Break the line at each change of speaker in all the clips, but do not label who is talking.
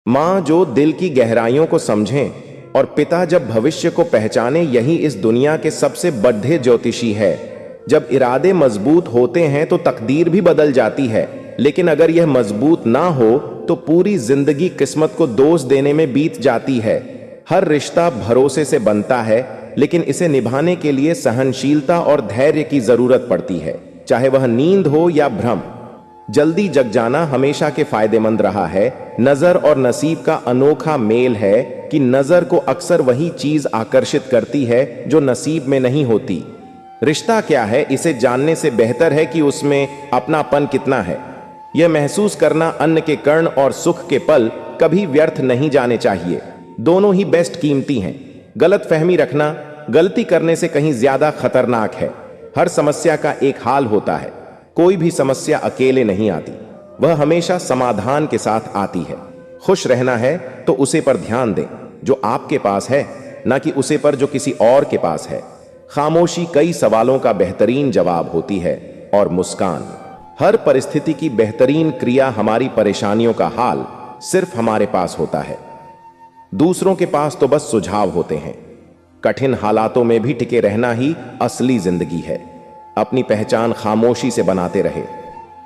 माँ जो दिल की गहराइयों को समझें और पिता जब भविष्य को पहचाने, यही इस दुनिया के सबसे बड़े ज्योतिषी है। जब इरादे मजबूत होते हैं तो तकदीर भी बदल जाती है, लेकिन अगर यह मजबूत ना हो तो पूरी जिंदगी किस्मत को दोष देने में बीत जाती है। हर रिश्ता भरोसे से बनता है, लेकिन इसे निभाने के लिए सहनशीलता और धैर्य की जरूरत पड़ती है, चाहे वह नींद हो या भ्रम। जल्दी जग जाना हमेशा के फायदेमंद रहा है। नजर और नसीब का अनोखा मेल है कि नजर को अक्सर वही चीज आकर्षित करती है जो नसीब में नहीं होती। रिश्ता क्या है, इसे जानने से बेहतर है कि उसमें अपनापन कितना है। यह महसूस करना, अन्न के कण और सुख के पल कभी व्यर्थ नहीं जाने चाहिए। दोनों ही बेस्ट कीमती हैं। गलत फहमी रखना गलती करने से कहीं ज्यादा खतरनाक है। हर समस्या का एक हाल होता है। कोई भी समस्या अकेले नहीं आती, वह हमेशा समाधान के साथ आती है। खुश रहना है तो उसे पर ध्यान दें जो आपके पास है, ना कि उसे पर जो किसी और के पास है। खामोशी कई सवालों का बेहतरीन जवाब होती है और मुस्कान हर परिस्थिति की बेहतरीन क्रिया। हमारी परेशानियों का हाल सिर्फ हमारे पास होता है, दूसरों के पास तो बस सुझाव होते हैं। कठिन हालातों में भी टिके रहना ही असली जिंदगी है। अपनी पहचान खामोशी से बनाते रहे।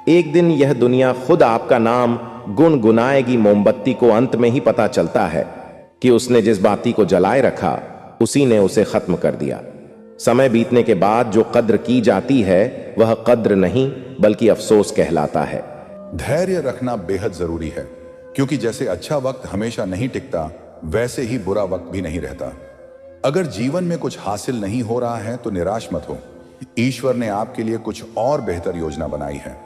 एक दिन यह दुनिया खुद आपका नाम गुनगुनाएगी। मोमबत्ती को अंत में ही पता चलता है कि उसने जिस बाती को जलाए रखा उसी ने उसे खत्म कर दिया। समय बीतने के बाद जो कद्र की जाती है वह कद्र नहीं बल्कि अफसोस कहलाता है।
धैर्य रखना बेहद जरूरी है, क्योंकि जैसे अच्छा वक्त हमेशा नहीं टिकता, वैसे ही बुरा वक्त भी नहीं रहता। अगर जीवन में कुछ हासिल नहीं हो रहा है तो निराश मत हो। ईश्वर ने आपके लिए कुछ और बेहतर योजना बनाई है।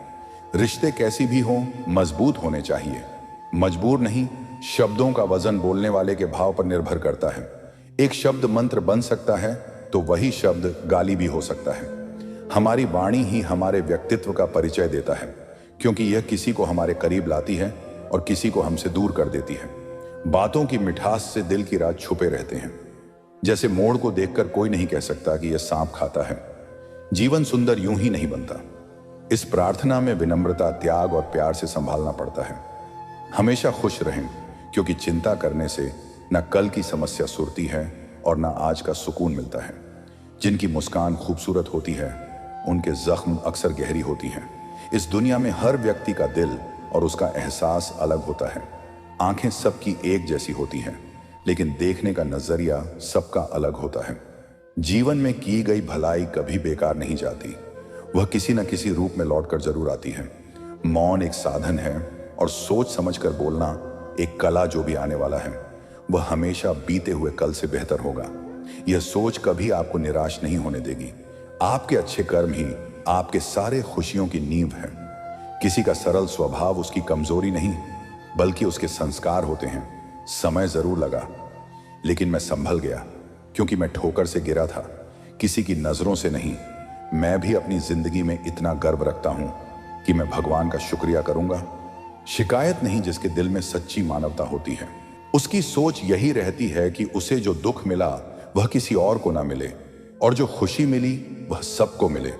रिश्ते कैसी भी हों, मजबूत होने चाहिए, मजबूर नहीं। शब्दों का वजन बोलने वाले के भाव पर निर्भर करता है। एक शब्द मंत्र बन सकता है तो वही शब्द गाली भी हो सकता है। हमारी वाणी ही हमारे व्यक्तित्व का परिचय देता है, क्योंकि यह किसी को हमारे करीब लाती है और किसी को हमसे दूर कर देती है। बातों की मिठास से दिल की राज छुपे रहते हैं। जैसे मोड़ को देखकर कोई नहीं कह सकता कि यह सांप खाता है। जीवन सुंदर यूं ही नहीं बनता। इस प्रार्थना में विनम्रता, त्याग और प्यार से संभालना पड़ता है। हमेशा खुश रहें, क्योंकि चिंता करने से न कल की समस्या सुरती है और न आज का सुकून मिलता है। जिनकी मुस्कान खूबसूरत होती है, उनके जख्म अक्सर गहरी होती हैं। इस दुनिया में हर व्यक्ति का दिल और उसका एहसास अलग होता है। आंखें सबकी एक जैसी होती हैं, लेकिन देखने का नजरिया सबका अलग होता है। जीवन में की गई भलाई कभी बेकार नहीं जाती, वह किसी न किसी रूप में लौटकर जरूर आती है। मौन एक साधन है और सोच समझकर बोलना एक कला। जो भी आने वाला है वह हमेशा बीते हुए कल से बेहतर होगा। यह सोच कभी आपको निराश नहीं होने देगी। आपके अच्छे कर्म ही आपके सारे खुशियों की नींव है। किसी का सरल स्वभाव उसकी कमजोरी नहीं, बल्कि उसके संस्कार होते हैं। समय जरूर लगा, लेकिन मैं संभल गया, क्योंकि मैं ठोकर से गिरा था, किसी की नजरों से नहीं। मैं भी अपनी जिंदगी में इतना गर्व रखता हूं कि मैं भगवान का शुक्रिया करूंगा। शिकायत नहीं, जिसके दिल में सच्ची मानवता होती है। उसकी सोच यही रहती है कि उसे जो दुख मिला वह किसी और को ना मिले, और जो खुशी मिली वह सबको मिले।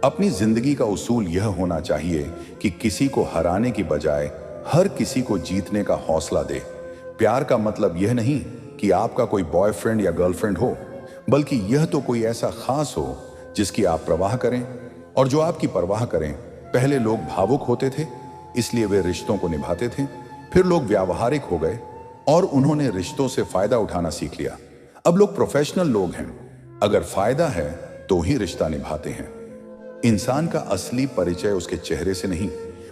अपनी जिंदगी का उसूल यह होना चाहिए कि किसी को हराने की बजाय हर किसी को जीतने का हौसला दे। प्यार का मतलब यह नहीं कि आपका कोई बॉयफ्रेंड या गर्लफ्रेंड हो, बल्कि यह तो कोई ऐसा खास हो जिसकी आप परवाह करें, और जो आपकी परवाह करें। पहले लोग भावुक होते थे, इसलिए वे रिश्तों को निभाते थे। फिर लोग व्यावहारिक हो गए और उन्होंने रिश्तों से फायदा उठाना सीख लिया। अब लोग प्रोफेशनल लोग हैं, अगर फायदा है तो ही रिश्ता निभाते हैं। इंसान का असली परिचय उसके चेहरे से नहीं,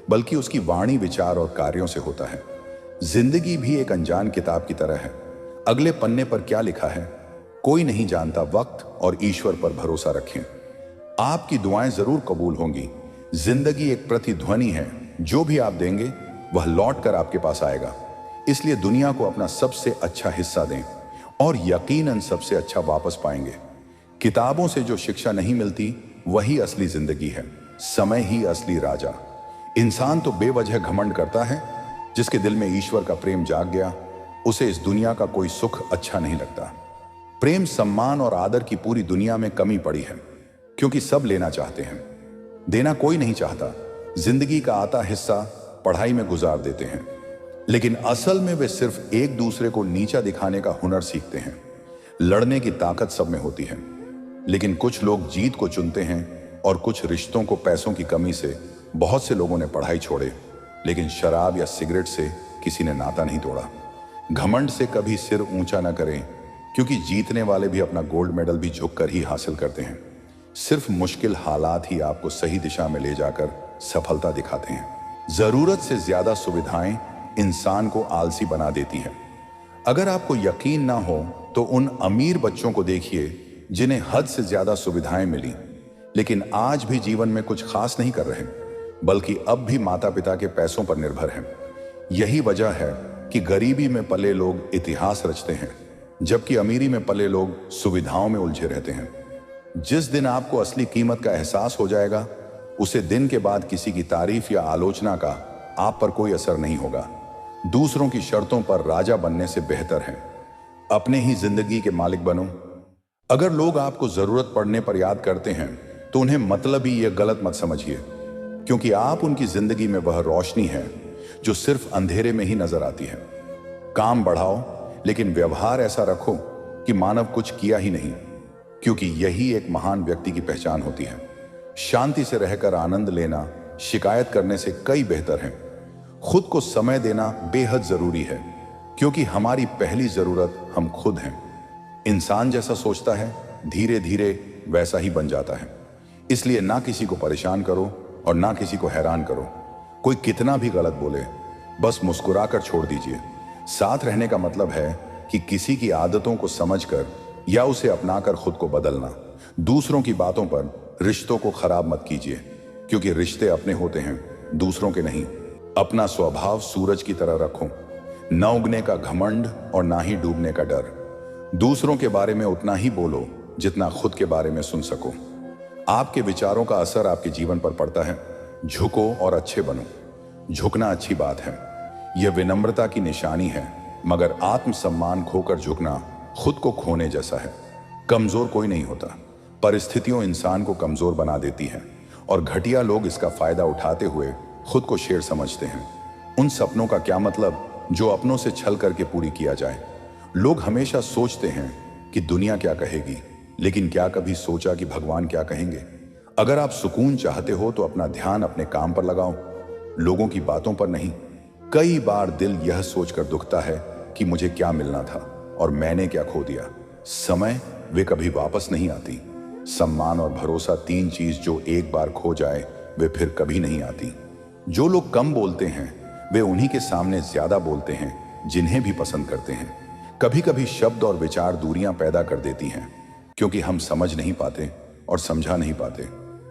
बल्कि उसकी वाणी, विचार और कार्यों से होता है। जिंदगी भी एक अनजान किताब की तरह है। अगले पन्ने पर क्या लिखा है कोई नहीं जानता। वक्त और ईश्वर पर भरोसा रखें। आपकी दुआएं जरूर कबूल होंगी। जिंदगी एक प्रतिध्वनि है, जो भी आप देंगे वह लौट कर आपके पास आएगा। इसलिए दुनिया को अपना सबसे अच्छा हिस्सा दें और यकीनन सबसे अच्छा वापस पाएंगे। किताबों से जो शिक्षा नहीं मिलती वही असली जिंदगी है। समय ही असली राजा। इंसान तो बेवजह घमंड करता है, जिसके दिल में ईश्वर का प्रेम जाग गया उसे इस दुनिया का कोई सुख अच्छा नहीं लगता। प्रेम, सम्मान और आदर की पूरी दुनिया में कमी पड़ी है, क्योंकि सब लेना चाहते हैं, देना कोई नहीं चाहता। जिंदगी का आता हिस्सा पढ़ाई में गुजार देते हैं, लेकिन असल में वे सिर्फ एक दूसरे को नीचा दिखाने का हुनर सीखते हैं। लड़ने की ताकत सब में होती है, लेकिन कुछ लोग जीत को चुनते हैं और कुछ रिश्तों को पैसों की कमी से। बहुत से लोगों ने पढ़ाई छोड़े, लेकिन शराब या सिगरेट से किसी ने नाता नहीं तोड़ा। घमंड से कभी सिर ऊंचा न करें, क्योंकि जीतने वाले भी अपना गोल्ड मेडल भी झुककर ही हासिल करते हैं। सिर्फ मुश्किल हालात ही आपको सही दिशा में ले जाकर सफलता दिखाते हैं। जरूरत से ज्यादा सुविधाएं इंसान को आलसी बना देती हैं। अगर आपको यकीन ना हो तो उन अमीर बच्चों को देखिए जिन्हें हद से ज्यादा सुविधाएं मिली, लेकिन आज भी जीवन में कुछ खास नहीं कर रहे, बल्कि अब भी माता पिता के पैसों पर निर्भर हैं। यही वजह है कि गरीबी में पले लोग इतिहास रचते हैं, जबकि अमीरी में पले लोग सुविधाओं में उलझे रहते हैं। जिस दिन आपको असली कीमत का एहसास हो जाएगा, उसे दिन के बाद किसी की तारीफ या आलोचना का आप पर कोई असर नहीं होगा। दूसरों की शर्तों पर राजा बनने से बेहतर है अपने ही जिंदगी के मालिक बनो। अगर लोग आपको जरूरत पड़ने पर याद करते हैं तो उन्हें मतलब ही यह गलत मत समझिए, क्योंकि आप उनकी जिंदगी में वह रोशनी है जो सिर्फ अंधेरे में ही नजर आती है। काम बढ़ाओ, लेकिन व्यवहार ऐसा रखो कि मानव कुछ किया ही नहीं, क्योंकि यही एक महान व्यक्ति की पहचान होती है। शांति से रहकर आनंद लेना शिकायत करने से कई बेहतर है। खुद को समय देना बेहद जरूरी है, क्योंकि हमारी पहली जरूरत हम खुद हैं। इंसान जैसा सोचता है, धीरे धीरे वैसा ही बन जाता है। इसलिए ना किसी को परेशान करो और ना किसी को हैरान करो। कोई कितना भी गलत बोले, बस मुस्कुराकर छोड़ दीजिए। साथ रहने का मतलब है कि किसी की आदतों को समझकर या उसे अपनाकर खुद को बदलना। दूसरों की बातों पर रिश्तों को खराब मत कीजिए, क्योंकि रिश्ते अपने होते हैं, दूसरों के नहीं। अपना स्वभाव सूरज की तरह रखो, न उगने का घमंड और ना ही डूबने का डर। दूसरों के बारे में उतना ही बोलो जितना खुद के बारे में सुन सको। आपके विचारों का असर आपके जीवन पर पड़ता है। झुको और अच्छे बनो। झुकना अच्छी बात है, यह विनम्रता की निशानी है, मगर आत्मसम्मान खोकर झुकना खुद को खोने जैसा है। कमजोर कोई नहीं होता, परिस्थितियों इंसान को कमजोर बना देती है, और घटिया लोग इसका फायदा उठाते हुए खुद को शेर समझते हैं। उन सपनों का क्या मतलब जो अपनों से छल करके पूरी किया जाए। लोग हमेशा सोचते हैं कि दुनिया क्या कहेगी, लेकिन क्या कभी सोचा कि भगवान क्या कहेंगे? अगर आप सुकून चाहते हो तो अपना ध्यान अपने काम पर लगाओ, लोगों की बातों पर नहीं। कई बार दिल यह सोचकर दुखता है कि मुझे क्या मिलना था और मैंने क्या खो दिया। समय वे कभी वापस नहीं आती। सम्मान और भरोसा, तीन चीज जो एक बार खो जाए वे फिर कभी नहीं आती। जो लोग कम बोलते हैं वे उन्हीं के सामने ज्यादा बोलते हैं जिन्हें भी पसंद करते हैं। कभी कभी शब्द और विचार दूरियां पैदा कर देती हैं, क्योंकि हम समझ नहीं पाते और समझा नहीं पाते।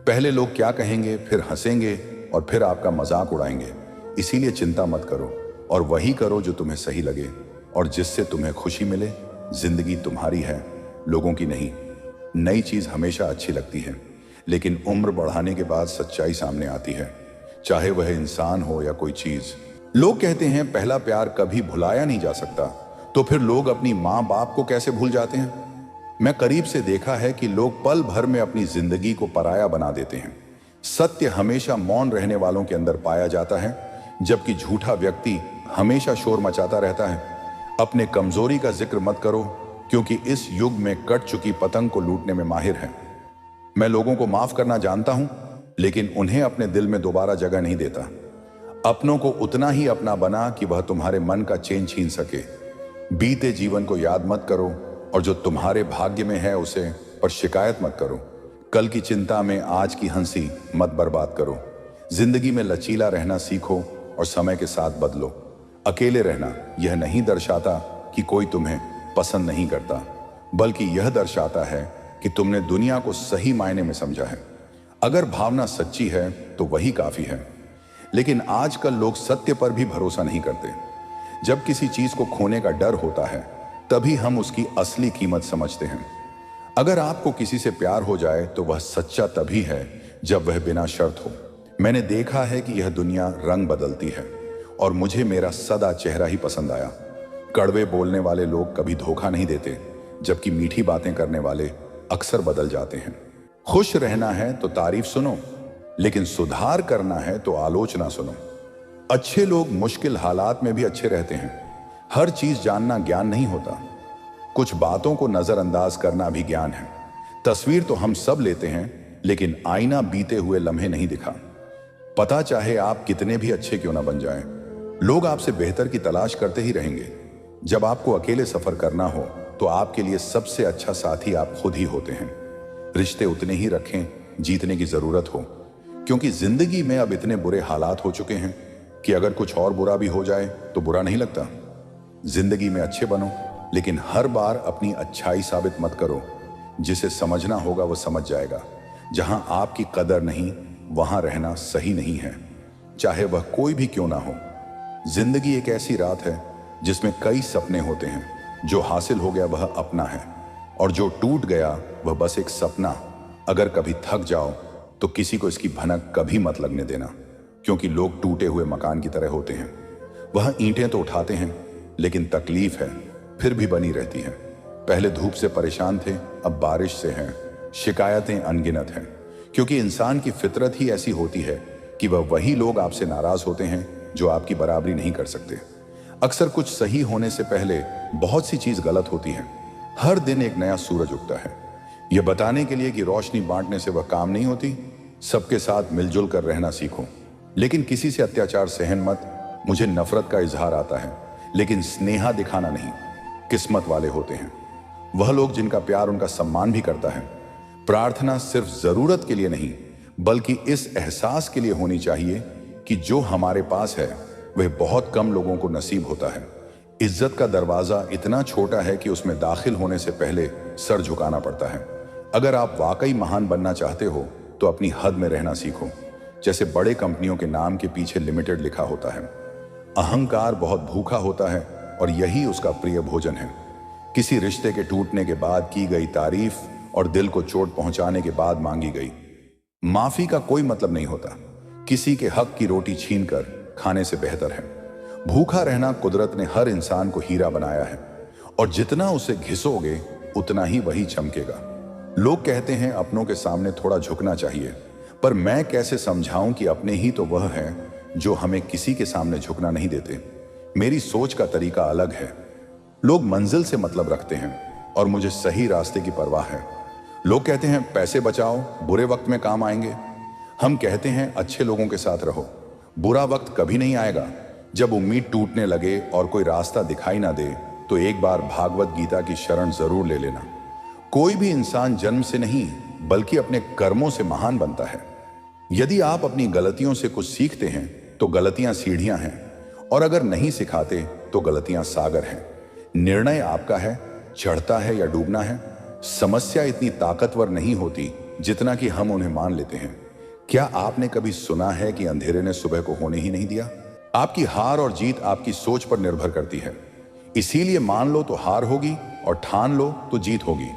पहले लोग क्या कहेंगे, फिर हंसेंगे और फिर आपका मजाक उड़ाएंगे। इसीलिए चिंता मत करो और वही करो जो तुम्हें सही लगे और जिससे तुम्हें खुशी मिले। जिंदगी तुम्हारी है, लोगों की नहीं। नई चीज हमेशा अच्छी लगती है, लेकिन उम्र बढ़ाने के बाद सच्चाई सामने आती है, चाहे वह इंसान हो या कोई चीज। लोग कहते हैं पहला प्यार कभी भुलाया नहीं जा सकता, तो फिर लोग अपनी माँ बाप को कैसे भूल जाते हैं? मैं करीब से देखा है कि लोग पल भर में अपनी जिंदगी को पराया बना देते हैं। सत्य हमेशा मौन रहने वालों के अंदर पाया जाता है, जबकि झूठा व्यक्ति हमेशा शोर मचाता रहता है। अपने कमजोरी का जिक्र मत करो, क्योंकि इस युग में कट चुकी पतंग को लूटने में माहिर है। मैं लोगों को माफ करना जानता हूं, लेकिन उन्हें अपने दिल में दोबारा जगह नहीं देता। अपनों को उतना ही अपना बना कि वह तुम्हारे मन का चैन छीन सके। बीते जीवन को याद मत करो और जो तुम्हारे भाग्य में है उसे पर शिकायत मत करो। कल की चिंता में आज की हंसी मत बर्बाद करो। जिंदगी में लचीला रहना सीखो और समय के साथ बदलो। अकेले रहना यह नहीं दर्शाता कि कोई तुम्हें पसंद नहीं करता, बल्कि यह दर्शाता है कि तुमने दुनिया को सही मायने में समझा है। अगर भावना सच्ची है तो वही काफी है। लेकिन आजकल लोग सत्य पर भी भरोसा नहीं करते। जब किसी चीज को खोने का डर होता है, तभी हम उसकी असली कीमत समझते हैं। अगर आपको किसी से प्यार हो जाए तो वह सच्चा तभी है जब वह बिना शर्त हो। मैंने देखा है कि यह दुनिया रंग बदलती है, और मुझे मेरा सदा चेहरा ही पसंद आया। कड़वे बोलने वाले लोग कभी धोखा नहीं देते, जबकि मीठी बातें करने वाले अक्सर बदल जाते हैं। खुश रहना है तो तारीफ सुनो, लेकिन सुधार करना है तो आलोचना सुनो। अच्छे लोग मुश्किल हालात में भी अच्छे रहते हैं। हर चीज जानना ज्ञान नहीं होता, कुछ बातों को नजरअंदाज करना भी ज्ञान है। तस्वीर तो हम सब लेते हैं, लेकिन आईना बीते हुए लम्हे नहीं दिखा। पता चाहे आप कितने भी अच्छे क्यों ना बन जाएं, लोग आपसे बेहतर की तलाश करते ही रहेंगे। जब आपको अकेले सफर करना हो तो आपके लिए सबसे अच्छा साथी आप खुद ही होते हैं। रिश्ते उतने ही रखें जीतने की जरूरत हो, क्योंकि जिंदगी में अब इतने बुरे हालात हो चुके हैं कि अगर कुछ और बुरा भी हो जाए तो बुरा नहीं लगता। जिंदगी में अच्छे बनो, लेकिन हर बार अपनी अच्छाई साबित मत करो। जिसे समझना होगा वो समझ जाएगा। जहां आपकी कदर नहीं, वहां रहना सही नहीं है, चाहे वह कोई भी क्यों ना हो। जिंदगी एक ऐसी रात है जिसमें कई सपने होते हैं। जो हासिल हो गया वह अपना है, और जो टूट गया वह बस एक सपना। अगर कभी थक जाओ तो किसी को इसकी भनक कभी मत लगने देना, क्योंकि लोग टूटे हुए मकान की तरह होते हैं। वह ईंटें तो उठाते हैं, लेकिन तकलीफ है फिर भी बनी रहती है। पहले धूप से परेशान थे, अब बारिश से हैं। शिकायतें अनगिनत हैं, क्योंकि इंसान की फितरत ही ऐसी होती है कि वह वही लोग आपसे नाराज होते हैं जो आपकी बराबरी नहीं कर सकते। अक्सर कुछ सही होने से पहले बहुत सी चीज गलत होती है। हर दिन एक नया सूरज उगता है, यह बताने के लिए कि रोशनी बांटने से वह काम नहीं होती। सबके साथ मिलजुल कर रहना सीखो, लेकिन किसी से अत्याचार सहन मत। मुझे नफरत का इजहार आता है, लेकिन स्नेहा दिखाना नहीं। किस्मत वाले होते हैं वह लोग जिनका प्यार उनका सम्मान भी करता है। प्रार्थना सिर्फ जरूरत के लिए नहीं, बल्कि इस एहसास के लिए होनी चाहिए कि जो हमारे पास है वह बहुत कम लोगों को नसीब होता है। इज्जत का दरवाजा इतना छोटा है कि उसमें दाखिल होने से पहले सर झुकाना पड़ता है। अगर आप वाकई महान बनना चाहते हो तो अपनी हद में रहना सीखो। जैसे बड़े कंपनियों के नाम के पीछे लिमिटेड लिखा होता है। अहंकार बहुत भूखा होता है और यही उसका प्रिय भोजन है। किसी रिश्ते के टूटने के बाद की गई तारीफ और दिल को चोट पहुंचाने के बाद मांगी गई माफी का कोई मतलब नहीं होता। किसी के हक की रोटी छीनकर खाने से बेहतर है। भूखा रहना कुदरत ने हर इंसान को हीरा बनाया है, और जितना उसे घिसोगे उतना ही वही चमकेगा। लोग कहते हैं अपनों के सामने थोड़ा झुकना चाहिए, पर मैं कैसे समझाऊं कि अपने ही तो वह हैं जो हमें किसी के सामने झुकना नहीं देते। मेरी सोच का तरीका अलग है। लोग मंजिल से मतलब रखते हैं और मुझे सही रास्ते की परवाह है। लोग कहते हैं पैसे बचाओ, बुरे वक्त में काम आएंगे। हम कहते हैं अच्छे लोगों के साथ रहो, बुरा वक्त कभी नहीं आएगा। जब उम्मीद टूटने लगे और कोई रास्ता दिखाई ना दे तो एक बार भागवत गीता की शरण जरूर ले लेना। कोई भी इंसान जन्म से नहीं बल्कि अपने कर्मों से महान बनता है। यदि आप अपनी गलतियों से कुछ सीखते हैं तो गलतियां सीढ़ियां हैं, और अगर नहीं सिखाते तो गलतियां सागर हैं। निर्णय आपका है, चढ़ता है या डूबना है। समस्या इतनी ताकतवर नहीं होती जितना कि हम उन्हें मान लेते हैं। क्या आपने कभी सुना है कि अंधेरे ने सुबह को होने ही नहीं दिया? आपकी हार और जीत आपकी सोच पर निर्भर करती है। इसीलिए मान लो तो हार होगी और ठान लो तो जीत होगी।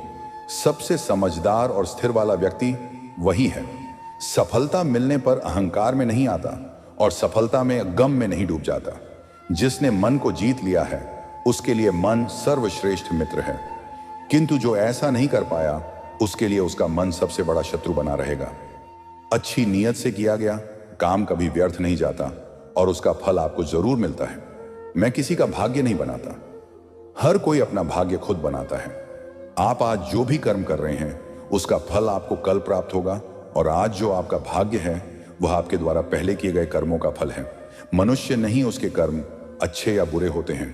सबसे समझदार और स्थिर वाला व्यक्ति वही है। सफलता मिलने पर अहंकार में नहीं आता और सफलता में गम में नहीं डूब जाता। जिसने मन को जीत लिया है उसके लिए मन सर्वश्रेष्ठ मित्र है, किंतु जो ऐसा नहीं कर पाया उसके लिए उसका मन सबसे बड़ा शत्रु बना रहेगा। अच्छी नीयत से किया गया काम कभी व्यर्थ नहीं जाता और उसका फल आपको जरूर मिलता है। मैं किसी का भाग्य नहीं बनाता, हर कोई अपना भाग्य खुद बनाता है। आप आज जो भी कर्म कर रहे हैं उसका फल आपको कल प्राप्त होगा, और आज जो आपका भाग्य है वह आपके द्वारा पहले किए गए कर्मों का फल है। मनुष्य नहीं उसके कर्म अच्छे या बुरे होते हैं,